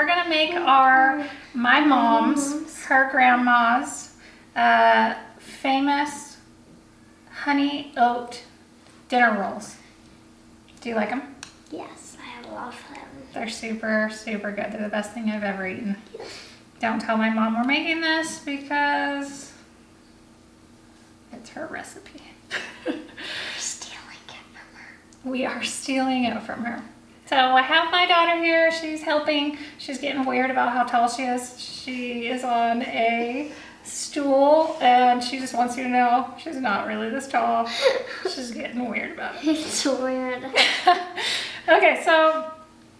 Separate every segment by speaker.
Speaker 1: we're gonna make my mom's, her grandma's famous honey oat dinner rolls. Do you like them?
Speaker 2: Yes, I love them.
Speaker 1: They're super, super good. They're the best thing I've ever eaten.
Speaker 2: Yes.
Speaker 1: Don't tell my mom we're making this because it's her recipe.
Speaker 2: We're stealing it from her.
Speaker 1: We are stealing it from her. So I have my daughter here. She's helping. She's getting weird about how tall she is. She is on a stool and she just wants you to know she's not really this tall. She's getting weird about it.
Speaker 2: It's weird.
Speaker 1: Okay, so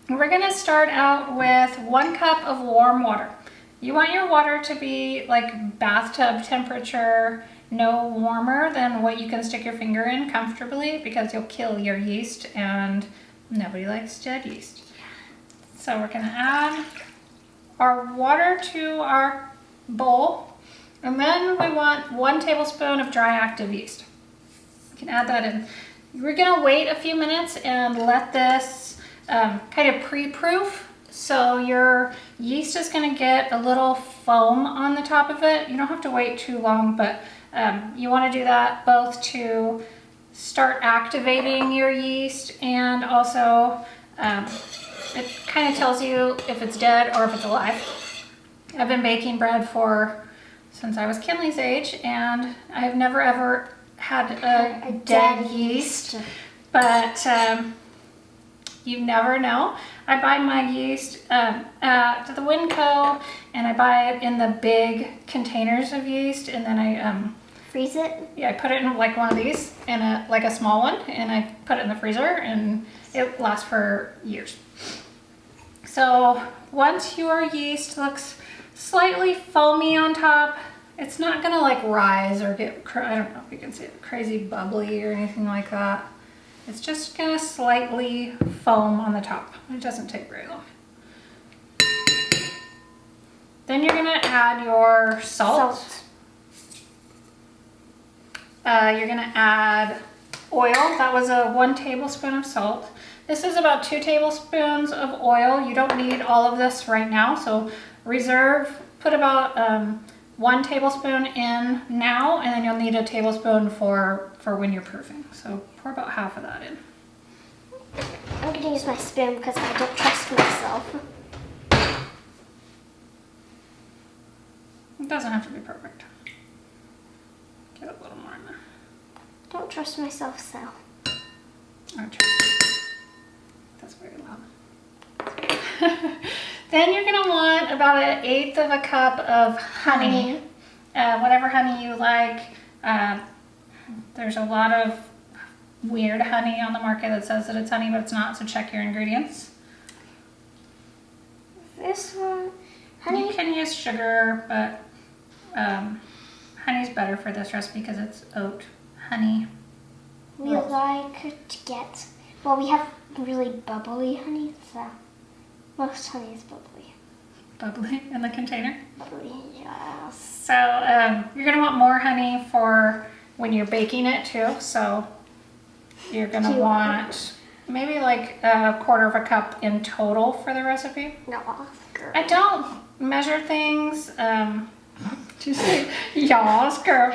Speaker 1: we're gonna start out with 1 cup of warm water. You want your water to be like bathtub temperature, no warmer than what you can stick your finger in comfortably because you'll kill your yeast and nobody likes dead yeast. So we're gonna add our water to our bowl, and then we want 1 tablespoon of dry active yeast. You can add that in. We're gonna wait a few minutes and let this kind of pre-proof. So your yeast is gonna get a little foam on the top of it. You don't have to wait too long, but you wanna do that both to start activating your yeast and also it kind of tells you if it's dead or if it's alive. I've been baking bread since I was Kinley's age, and I've never ever had a dead yeast, but you never know. I buy my yeast at the Winco, and I buy it in the big containers of yeast, and then I
Speaker 2: freeze it?
Speaker 1: Yeah, I put it in like one of these, and like a small one, and I put it in the freezer, and it lasts for years. So once your yeast looks slightly foamy on top, it's not gonna like rise or get, I don't know if you can see it, crazy bubbly or anything like that. It's just gonna slightly foam on the top. It doesn't take very long. Then you're gonna add your salt. You're gonna add oil. That was 1 tablespoon of salt. This is about 2 tablespoons of oil. You don't need all of this right now, so reserve, put about 1 tablespoon in now, and then you'll need a tablespoon for when you're proofing. So pour about half of that in.
Speaker 2: I'm gonna use my spoon because I don't trust myself.
Speaker 1: It doesn't have to be perfect. Get a little more in there.
Speaker 2: Don't trust myself, so.
Speaker 1: I trust you. That's very loud. Then you're gonna want about 1/8 of a cup of honey. Whatever honey you like. There's a lot of weird honey on the market that says that it's honey, but it's not, so check your ingredients.
Speaker 2: This one, honey.
Speaker 1: You can use sugar, but honey's better for this recipe because it's oat honey.
Speaker 2: We like to get, well, we have really bubbly honey, so most honey is bubbly.
Speaker 1: Bubbly in the container?
Speaker 2: Bubbly, yes.
Speaker 1: So you're gonna want more honey for when you're baking it too. So you're gonna want maybe like 1/4 of a cup in total for the recipe.
Speaker 2: No, Oscar.
Speaker 1: I don't measure things. Do you say, yes, girl?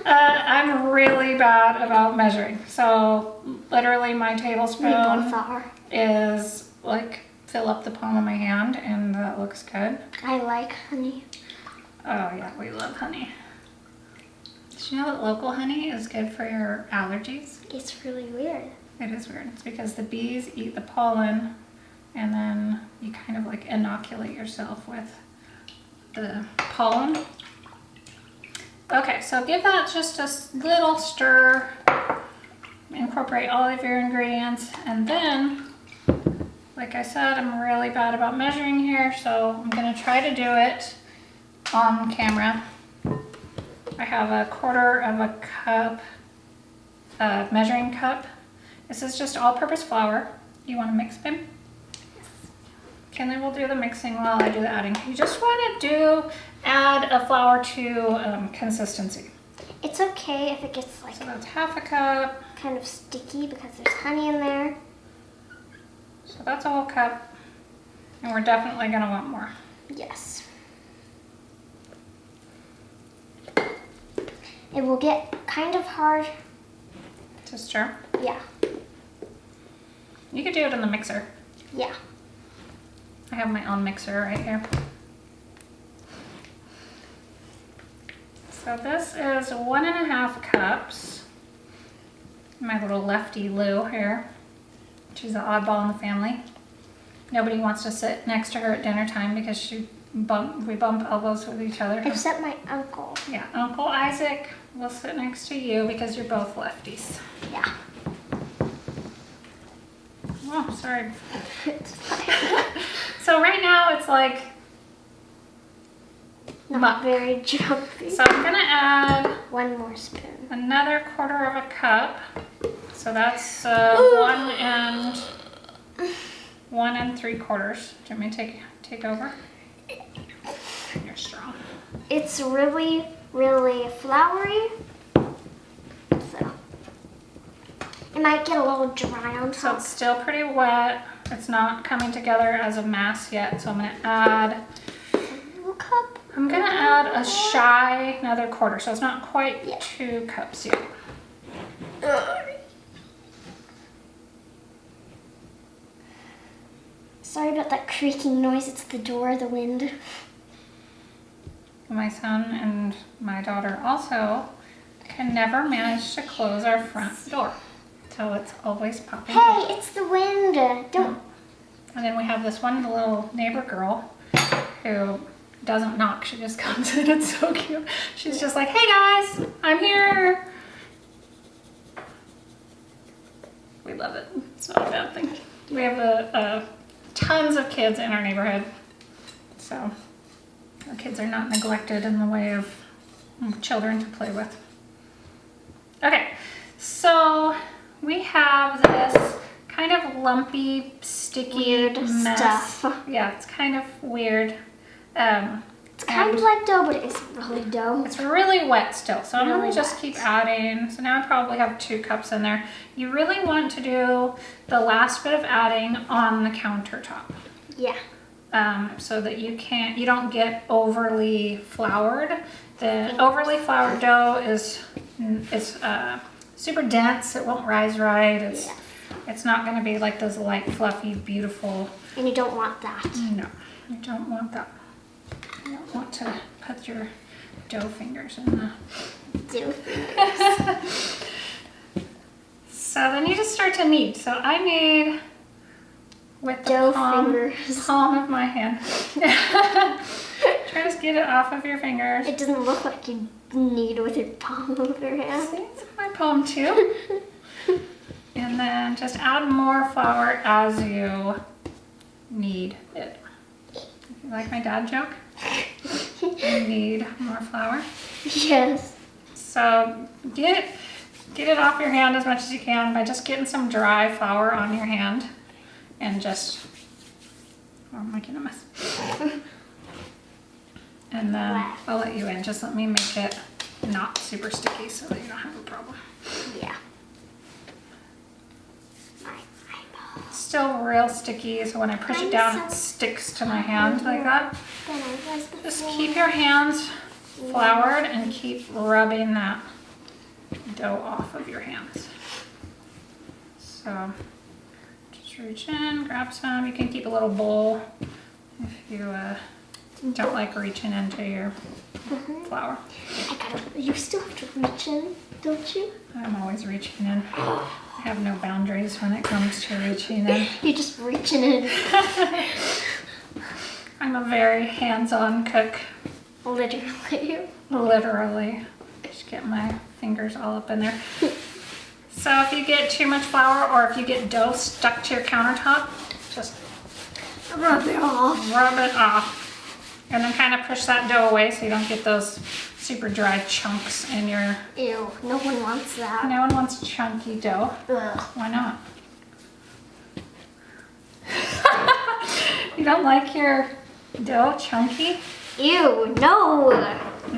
Speaker 1: I'm really bad about measuring. So literally my tablespoon
Speaker 2: We both are.
Speaker 1: is like fill up the palm of my hand, and that looks good.
Speaker 2: I like honey.
Speaker 1: Oh yeah, we love honey. Did you know that local honey is good for your allergies?
Speaker 2: It's really weird.
Speaker 1: It is weird. It's because the bees eat the pollen, and then you kind of like inoculate yourself with the pollen. Okay, so give that just a little stir. Incorporate all of your ingredients, and then, like I said, I'm really bad about measuring here, so I'm gonna try to do it on camera. I have 1/4 of a cup, measuring cup. This is just all-purpose flour. You want to mix, babe? Kinley will do the mixing while I do the adding. You just want to add a flour to consistency.
Speaker 2: It's okay if it gets like
Speaker 1: So that's 1/2 cup.
Speaker 2: kind of sticky because there's honey in there.
Speaker 1: So that's a whole cup. And we're definitely going to want more.
Speaker 2: Yes. It will get kind of hard.
Speaker 1: To stir.
Speaker 2: Yeah.
Speaker 1: You could do it in the mixer.
Speaker 2: Yeah.
Speaker 1: I have my own mixer right here. So this is 1.5 cups. My little lefty Lou here. She's the oddball in the family. Nobody wants to sit next to her at dinner time because we bump elbows with each other.
Speaker 2: Except my uncle.
Speaker 1: Yeah, Uncle Isaac will sit next to you because you're both lefties.
Speaker 2: Yeah.
Speaker 1: Oh, sorry. So right now it's like
Speaker 2: Not
Speaker 1: muck.
Speaker 2: very jumpy.
Speaker 1: So I'm gonna add
Speaker 2: 1 more spoon.
Speaker 1: another 1/4 cup. So that's 1 3/4. Do you want me to take over? You're strong.
Speaker 2: It's really, really floury. So it might get a little dry on
Speaker 1: So
Speaker 2: top.
Speaker 1: it's still pretty wet. It's not coming together as a mass yet. So I'm gonna add a shy another 1/4. So it's not quite 2 cups yet.
Speaker 2: Sorry about that creaking noise. It's the door, the wind.
Speaker 1: My son and my daughter also can never manage to close our front door. So it's always popping.
Speaker 2: Hey, it's the wind. Don't.
Speaker 1: And then we have this one little neighbor girl who doesn't knock. She just comes in. It's so cute. She's just like, hey guys, I'm here. We love it. It's not a bad thing. We have tons of kids in our neighborhood. So our kids are not neglected in the way of children to play with. Okay, so we have this kind of lumpy, sticky
Speaker 2: Weird
Speaker 1: mess.
Speaker 2: stuff.
Speaker 1: Yeah, it's kind of weird.
Speaker 2: It's kind of like dough, but it isn't really dough.
Speaker 1: It's really wet still, so I'm
Speaker 2: Really
Speaker 1: going to just
Speaker 2: wet.
Speaker 1: keep adding. So now I probably have 2 cups in there. You really want to do the last bit of adding on the countertop.
Speaker 2: Yeah.
Speaker 1: So that you don't get overly floured. The overly floured dough is super dense. It won't rise right. It's not going to be like those light, fluffy, beautiful.
Speaker 2: And you don't want that.
Speaker 1: No, you don't want that. You don't want to put your dough fingers in the.
Speaker 2: Do.
Speaker 1: So then you just start to knead. So I knead with the
Speaker 2: Dough
Speaker 1: palm
Speaker 2: fingers.
Speaker 1: of my hand. Try to get it off of your fingers.
Speaker 2: It doesn't look like you knead with your palm of your hand.
Speaker 1: See, it's my palm too. And then just add more flour as you knead it. You like my dad joke? You need more flour.
Speaker 2: Yes.
Speaker 1: So get it off your hand as much as you can by just getting some dry flour on your hand and just, oh, I'm making a mess. And then I'll let you in. Just let me make it not super sticky so that you don't have a problem.
Speaker 2: Yeah. My eyeball.
Speaker 1: It's still real sticky, so when I push it down, it sticks to my hand like that.
Speaker 2: Then I was the
Speaker 1: Just
Speaker 2: floor.
Speaker 1: keep your hands floured and keep rubbing that dough off of your hands. So just reach in, grab some. You can keep a little bowl if you don't like reaching into your flour.
Speaker 2: You still have to reach in, don't you?
Speaker 1: I'm always reaching in. I have no boundaries when it comes to reaching in.
Speaker 2: You're just reaching in.
Speaker 1: I'm a very hands-on cook.
Speaker 2: Literally.
Speaker 1: Literally. Just get my fingers all up in there. So if you get too much flour or if you get dough stuck to your countertop, just
Speaker 2: Rub it off.
Speaker 1: rub it off. And then kind of push that dough away so you don't get those super dry chunks in your...
Speaker 2: Ew, no one wants that.
Speaker 1: No one wants chunky dough.
Speaker 2: Ugh.
Speaker 1: Why not? You don't like your dough chunky?
Speaker 2: Ew, no.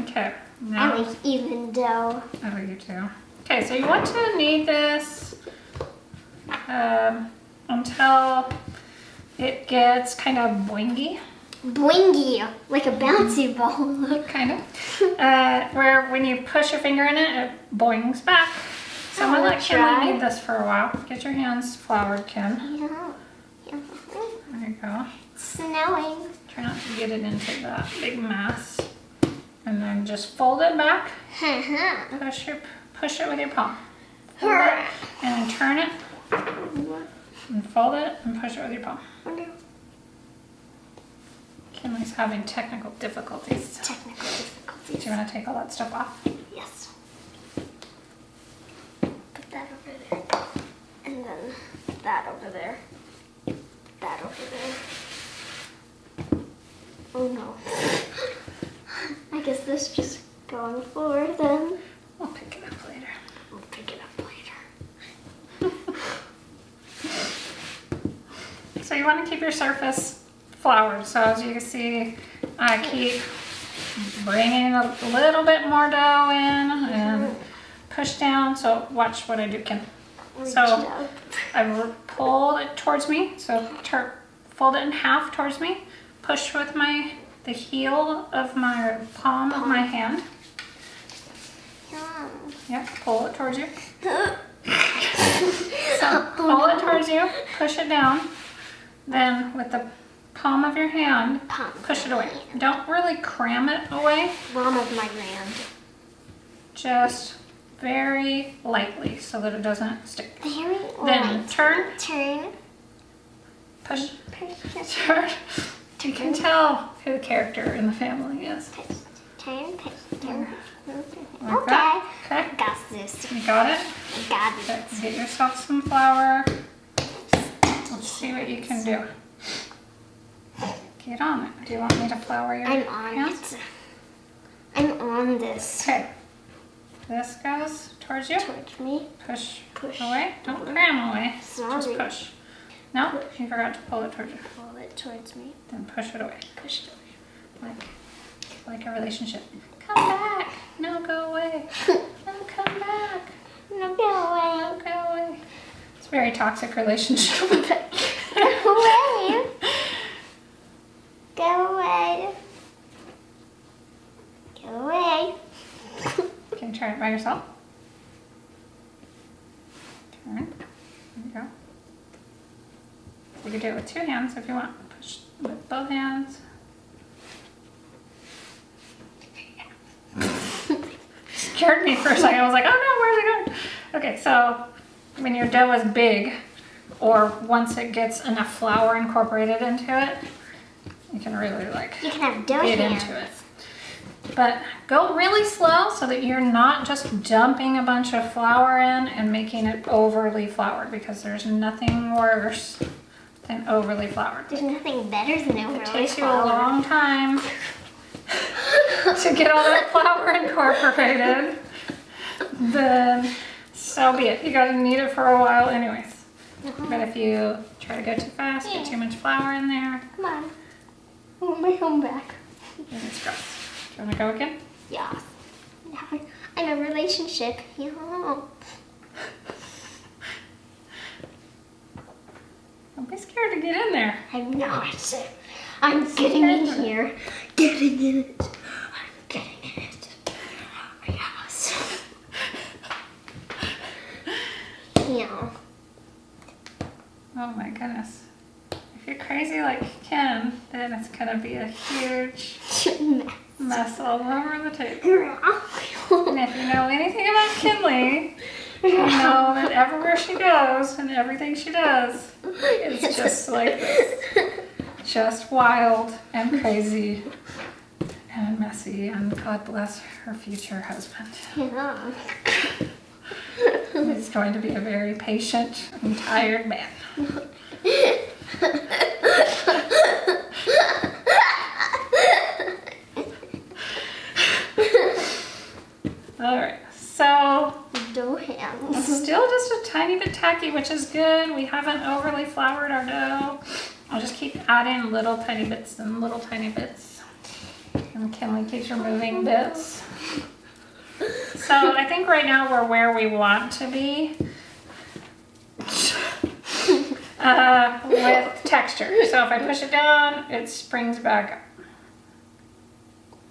Speaker 1: Okay.
Speaker 2: I
Speaker 1: Now,
Speaker 2: like even dough.
Speaker 1: oh, you too. Okay, so you want to knead this until it gets kind of boingy.
Speaker 2: Boingy, like a bouncy ball.
Speaker 1: Kind of. Where when you push your finger in it, it boings back. So I'm gonna let Kinley knead this for a while. Get your hands floured, Ken.
Speaker 2: Yeah.
Speaker 1: There you go.
Speaker 2: Snowing.
Speaker 1: Try not to get it into that big mass. And then just fold it back. Push it with your palm. Fold it, and then turn it. And fold it and push it with your palm. Kinley's having technical difficulties. Do you want to take all that stuff off?
Speaker 2: Yes. Put that over there. And then that over there. That over there. Oh no. I guess this just go on the floor then.
Speaker 1: We'll pick it up later.
Speaker 2: We'll pick it up later.
Speaker 1: So you want to keep your surface floured. So as you can see, I keep bringing a little bit more dough in and push down. So watch what I do, Ken. So I pull it towards me. So fold it in half towards me. Push with the heel of my palm of my hand. Yep, pull it towards you. So pull it towards you, push it down. Then with the palm of your hand, push it away. Don't really cram it away.
Speaker 2: Palm of my hand.
Speaker 1: Just very lightly so that it doesn't stick.
Speaker 2: Very
Speaker 1: Then
Speaker 2: light.
Speaker 1: turn, push, turn. You can tell who the character in the family is.
Speaker 2: Turn.
Speaker 1: Like that. Okay.
Speaker 2: Got this.
Speaker 1: You got it?
Speaker 2: Got it.
Speaker 1: Okay. Get yourself some flour. Let's see what you can do. Get on it. Do you want me to flour your
Speaker 2: I'm on
Speaker 1: hands?
Speaker 2: it. I'm on this.
Speaker 1: Okay. This goes towards you.
Speaker 2: Towards me.
Speaker 1: Push away. Don't cram away.
Speaker 2: Sorry.
Speaker 1: Just push. No, you forgot to pull it towards you.
Speaker 2: Pull it towards me.
Speaker 1: Then push it away.
Speaker 2: Push it away.
Speaker 1: Like a relationship. Come back. No, go away. No, come back.
Speaker 2: No, go away.
Speaker 1: No, go away. It's a very toxic relationship.
Speaker 2: Go away. Go away. Go away.
Speaker 1: Can you try it by yourself? Turn. There you go. You can do it with two hands if you want. Push with both hands. Scared me for a second. I was like, oh no, where's it going? Okay, so when your dough is big, or once it gets enough flour incorporated into it, you can really
Speaker 2: You can have dough
Speaker 1: get
Speaker 2: hands.
Speaker 1: into it. But go really slow so that you're not just dumping a bunch of flour in and making it overly floured, because there's nothing worse than overly floured.
Speaker 2: There's nothing better than overly
Speaker 1: It takes you a long time to get all that flour incorporated. Then so be it. You gotta knead it for a while anyways. But if you try to go too fast, get too much flour in there,
Speaker 2: Come on. I want my home back.
Speaker 1: then it's gross. Do you wanna go again?
Speaker 2: Yeah. I'm in a relationship. Yeah.
Speaker 1: Don't be scared to get in there.
Speaker 2: I'm not. I'm getting in here. Getting in it. I'm getting in it. Yes. Yeah.
Speaker 1: Oh my goodness. If you're crazy like Ken, then it's gonna be a huge mess all over the table. And if you know anything about Kinley, you know that everywhere she goes and everything she does is just like this. Just wild and crazy and messy, and God bless her future husband.
Speaker 2: Yeah.
Speaker 1: He's going to be a very patient and tired man. Alright, so
Speaker 2: Dough hands.
Speaker 1: it's still just a tiny bit tacky, which is good. We haven't overly floured our dough. I'll just keep adding little tiny bits and little tiny bits. And Kinley keeps removing bits. So I think right now we're where we want to be. with texture. So if I push it down, it springs back up.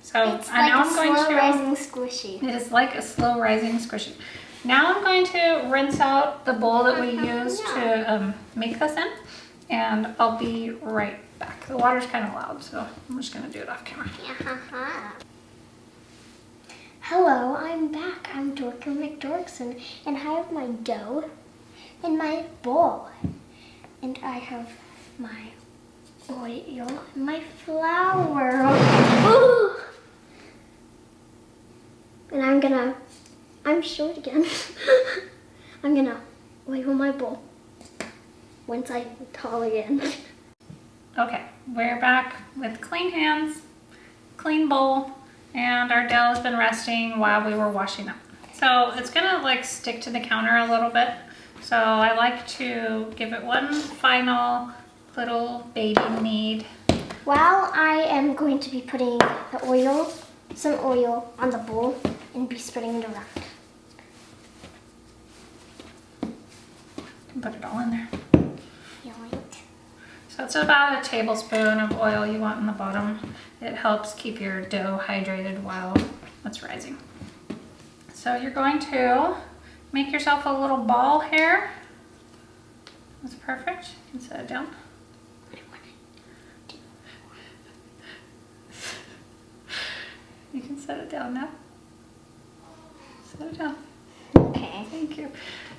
Speaker 1: So
Speaker 2: It's
Speaker 1: now
Speaker 2: like
Speaker 1: I'm going
Speaker 2: slow
Speaker 1: to.
Speaker 2: rising squishy.
Speaker 1: It is like a slow rising squishy. Now I'm going to rinse out the bowl that we used to make this in, and I'll be right back. The water's kind of loud, so I'm just going to do it off camera.
Speaker 2: Hello, I'm back. I'm Dorker McDorkson, and I have my dough in my bowl. And I have my oil and my flour. Ooh. And I'm short again. I'm gonna oil my bowl once I'm tall again.
Speaker 1: Okay, we're back with clean hands, clean bowl, and our dough has been resting while we were washing up. So it's gonna like stick to the counter a little bit. So I like to give it one final little baby knead.
Speaker 2: While I am going to be putting some oil on the bowl and be spreading it around.
Speaker 1: Put it all in there.
Speaker 2: Yoink.
Speaker 1: So it's about a tablespoon of oil you want in the bottom. It helps keep your dough hydrated while it's rising. So you're going to make yourself a little ball here. That's perfect. You can set it down. You can set it down now. Set it down.
Speaker 2: Okay.
Speaker 1: Thank you.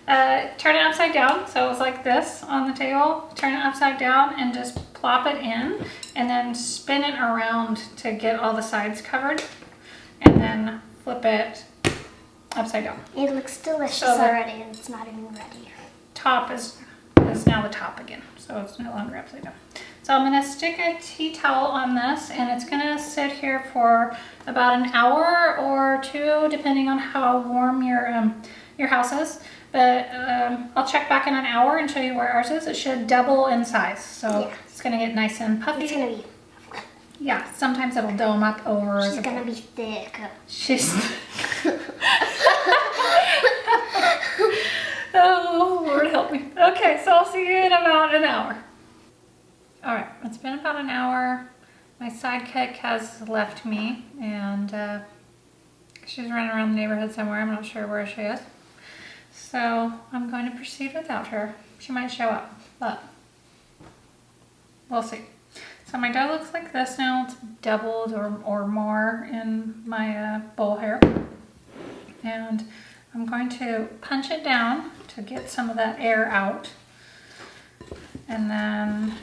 Speaker 1: Turn it upside down, so it's like this on the table. Turn it upside down and just plop it in, and then spin it around to get all the sides covered, and then flip it upside down.
Speaker 2: It looks delicious
Speaker 1: So the
Speaker 2: already, and it's not even ready.
Speaker 1: top is now the top again, so it's no longer upside down. So I'm gonna stick a tea towel on this, and it's gonna sit here for about an hour or two, depending on how warm your house is. But I'll check back in an hour and show you where ours is. It should double in size, so
Speaker 2: Yeah.
Speaker 1: it's gonna get nice and puffy.
Speaker 2: It's gonna be.
Speaker 1: Yeah, sometimes it'll dome up over.
Speaker 2: She's gonna be thick.
Speaker 1: She's. Oh, Lord help me. Okay, so I'll see you in about an hour. All right, it's been about an hour. My sidekick has left me, and she's running around the neighborhood somewhere. I'm not sure where she is. So I'm going to proceed without her. She might show up, but we'll see. So my dough looks like this now. It's doubled or more in my bowl here. And I'm going to punch it down to get some of that air out. And then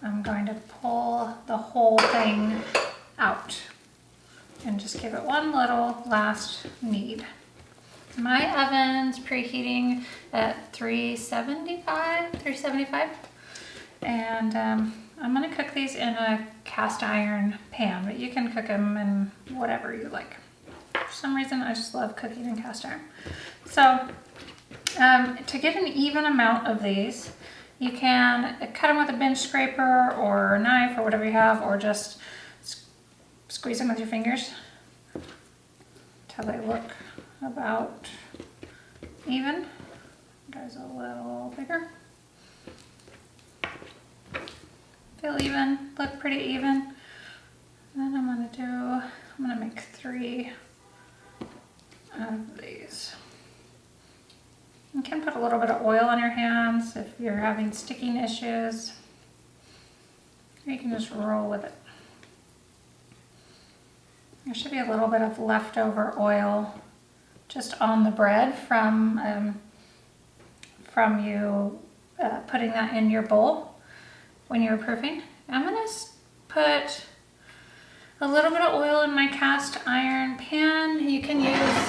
Speaker 1: I'm going to pull the whole thing out and just give it one little last knead. My oven's preheating at 375, and I'm gonna cook these in a cast iron pan, but you can cook them in whatever you like. For some reason, I just love cooking in cast iron. So to get an even amount of these, you can cut them with a bench scraper or a knife or whatever you have, or just squeeze them with your fingers till they look about even. Guys, a little bigger. Feel even, look pretty even. Then I'm gonna make 3 of these. You can put a little bit of oil on your hands if you're having sticking issues. Or you can just roll with it. There should be a little bit of leftover oil just on the bread from you putting that in your bowl when you were proofing. I'm gonna put a little bit of oil in my cast iron pan. You can use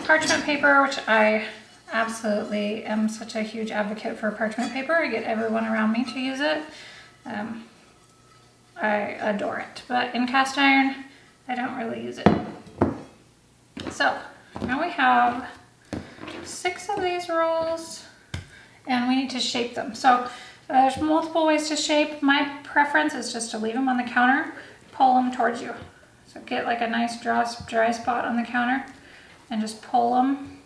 Speaker 1: parchment paper, which I absolutely am such a huge advocate for parchment paper. I get everyone around me to use it. I adore it, but in cast iron, I don't really use it. So now we have 6 of these rolls, and we need to shape them. So there's multiple ways to shape. My preference is just to leave them on the counter, pull them towards you. So get like a nice dry spot on the counter and just pull them.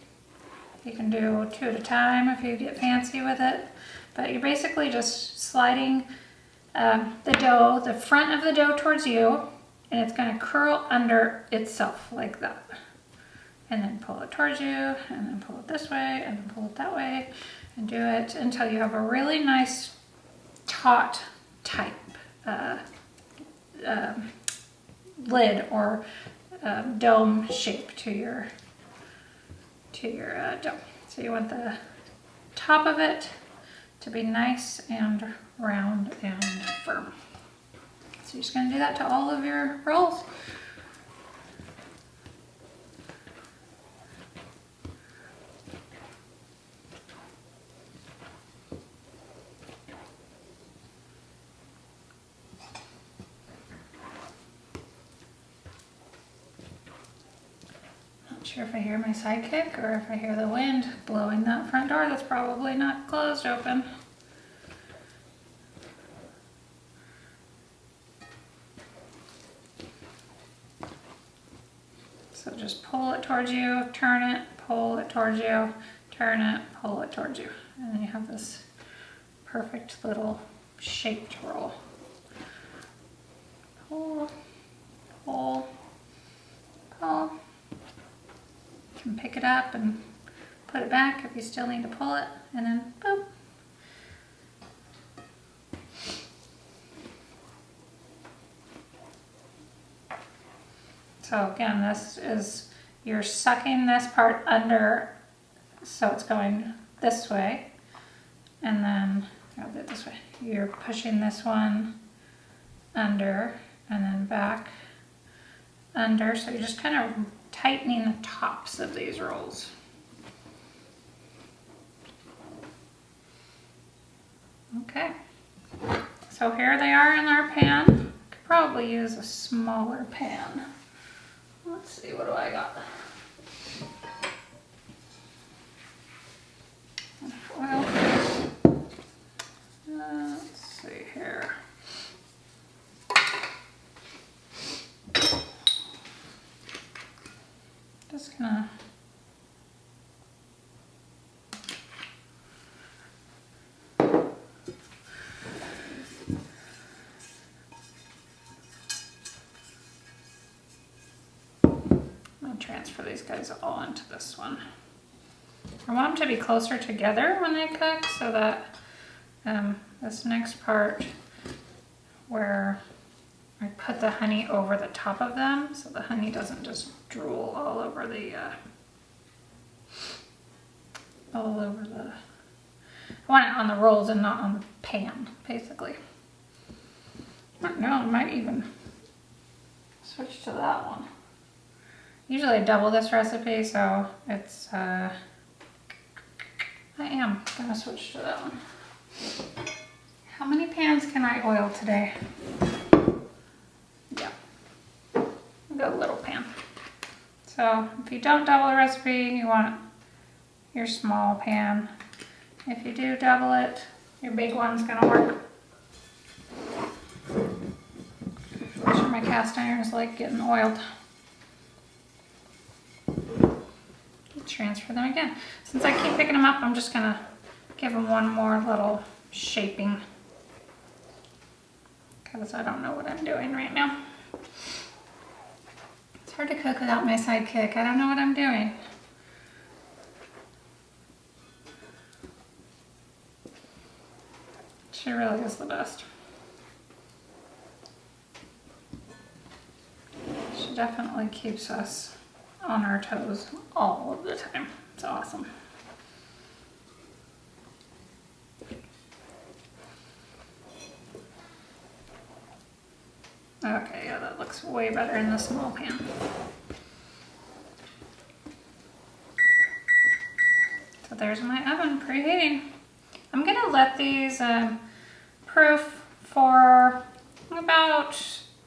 Speaker 1: You can do 2 at a time if you get fancy with it. But you're basically just sliding the dough, the front of the dough towards you, and it's going to curl under itself like that. And then pull it towards you, and then pull it this way, and then pull it that way, and do it until you have a really nice taut type lid or dome shape to your dough. So you want the top of it to be nice and round and firm. So you're just going to do that to all of your rolls. Not sure if I hear my sidekick or if I hear the wind blowing that front door that's probably not closed open. So just pull it towards you, turn it, pull it towards you, turn it, pull it towards you. And then you have this perfect little shaped roll. Pull, pull, pull. You can pick it up and put it back if you still need to pull it, and then boop. So again, this is, you're sucking this part under, so it's going this way, and then, I'll do it this way. You're pushing this one under, and then back under, so you're just kind of tightening the tops of these rolls. Okay, so here they are in our pan. Could probably use a smaller pan. Let's see, what do I got? Oil. Let's see here. Just gonna transfer these guys all into this one. I want them to be closer together when they cook, so that this next part where I put the honey over the top of them, so the honey doesn't just drool all over the I want it on the rolls and not on the pan, basically. No, I might even switch to that one. Usually I double this recipe, so it's, I am gonna switch to that one. How many pans can I oil today? Yeah, I've got a little pan. So if you don't double the recipe, you want your small pan. If you do double it, your big one's gonna work. I'm sure my cast irons like getting oiled. Transfer them again. Since I keep picking them up, I'm just gonna give them one more little shaping, because I don't know what I'm doing right now. It's hard to cook without my sidekick. I don't know what I'm doing. She really is the best. She definitely keeps us on our toes all of the time. It's awesome. Okay, yeah, that looks way better in the small pan. So there's my oven preheating. I'm gonna let these proof for about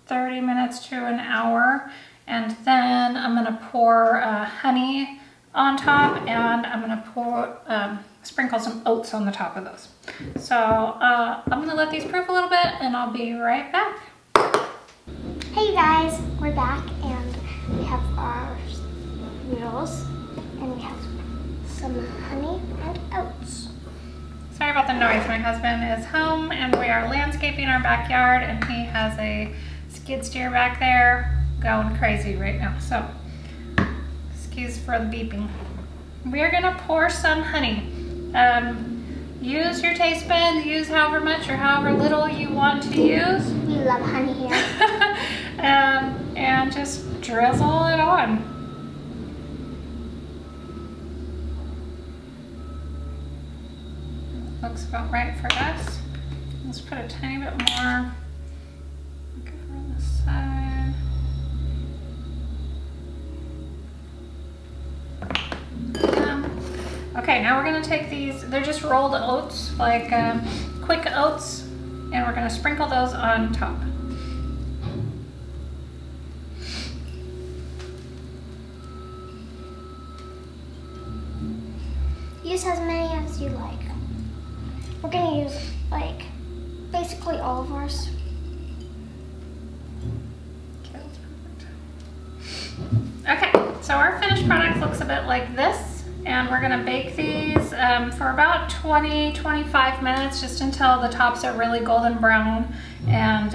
Speaker 1: 30 minutes to an hour. And then I'm gonna pour honey on top, and I'm gonna pour, sprinkle some oats on the top of those. So I'm gonna let these proof a little bit, and I'll be right back.
Speaker 2: Hey guys, we're back, and we have our noodles, and we have some honey and oats.
Speaker 1: Sorry about the the noise. My husband is home and we are landscaping our backyard, and he has a skid steer back there going crazy right now. So excuse for the beeping. We are gonna pour some honey. Use your taste buds, use however much or however little you want to use.
Speaker 2: We love honey here.
Speaker 1: And just drizzle it on. Looks about right for us. Let's put a tiny bit more. Go on this side. Okay, now we're gonna take these, they're just rolled oats, like quick oats, and we're gonna sprinkle those on top.
Speaker 2: Use as many as you like. We're gonna use like basically all of ours.
Speaker 1: Okay, that's perfect. Okay, so our finished product looks a bit like this. And we're gonna bake these for about 20-25 minutes, just until the tops are really golden brown and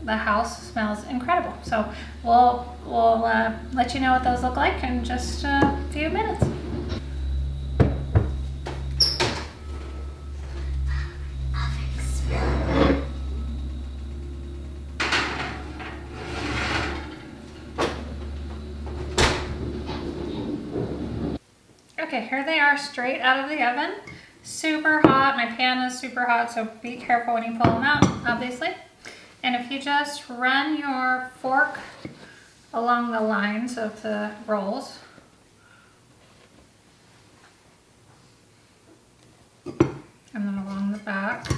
Speaker 1: the house smells incredible. So we'll let you know what those look like in just a few minutes. Okay, here they are straight out of the oven. Super hot. My pan is super hot, so be careful when you pull them out, obviously. And if you just run your fork along the lines of the rolls, and then along the back,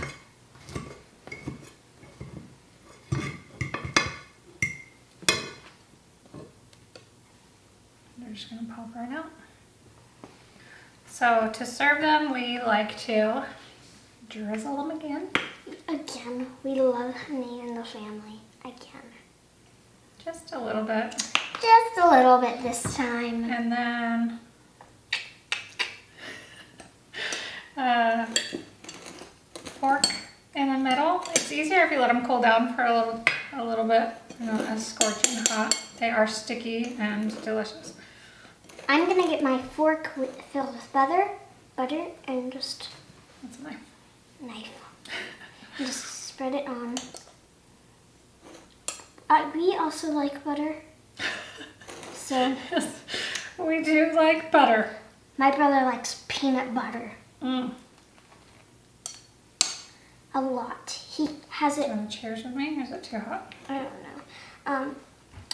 Speaker 1: they're just gonna pop right out. So to serve them, we like to drizzle them again.
Speaker 2: Again, we love honey in the family. Again.
Speaker 1: Just a little bit.
Speaker 2: Just a little bit this time.
Speaker 1: And then fork in the middle. It's easier if you let them cool down for a little bit. They're not as scorching hot. They are sticky and delicious.
Speaker 2: I'm gonna get my fork filled with butter, and just
Speaker 1: That's a knife.
Speaker 2: And just spread it on. We also like butter, so
Speaker 1: Yes, we do like butter.
Speaker 2: my brother likes peanut butter a lot. He has it.
Speaker 1: Do you want to cheers with me, or is it too hot?
Speaker 2: I don't know.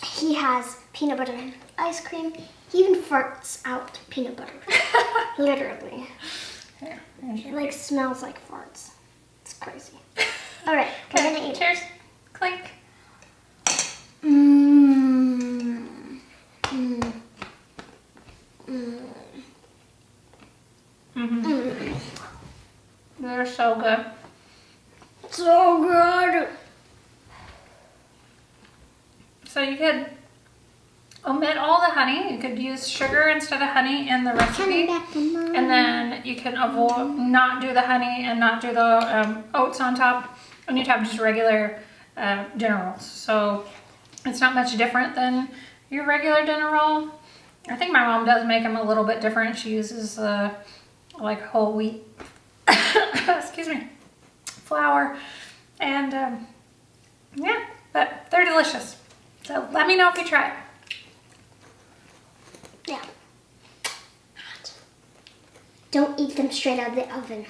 Speaker 2: He has peanut butter and ice cream. He even farts out peanut butter. Literally.
Speaker 1: Here,
Speaker 2: It like smells like farts. It's crazy. All right, we're gonna eat.
Speaker 1: Cheers. Clink.
Speaker 2: Mmm. Mmm. Mmm.
Speaker 1: Mm-hmm. They're so good.
Speaker 2: So good.
Speaker 1: So you could omit all the honey. You could use sugar instead of honey in the recipe. And then you can avoid, not do the honey and not do the oats on top. And you'd have just regular dinner rolls. So it's not much different than your regular dinner roll. I think my mom does make them a little bit different. She uses like whole wheat, excuse me, flour. And yeah, but they're delicious. So let me know if you try it.
Speaker 2: Yeah. Don't eat them straight out of the oven.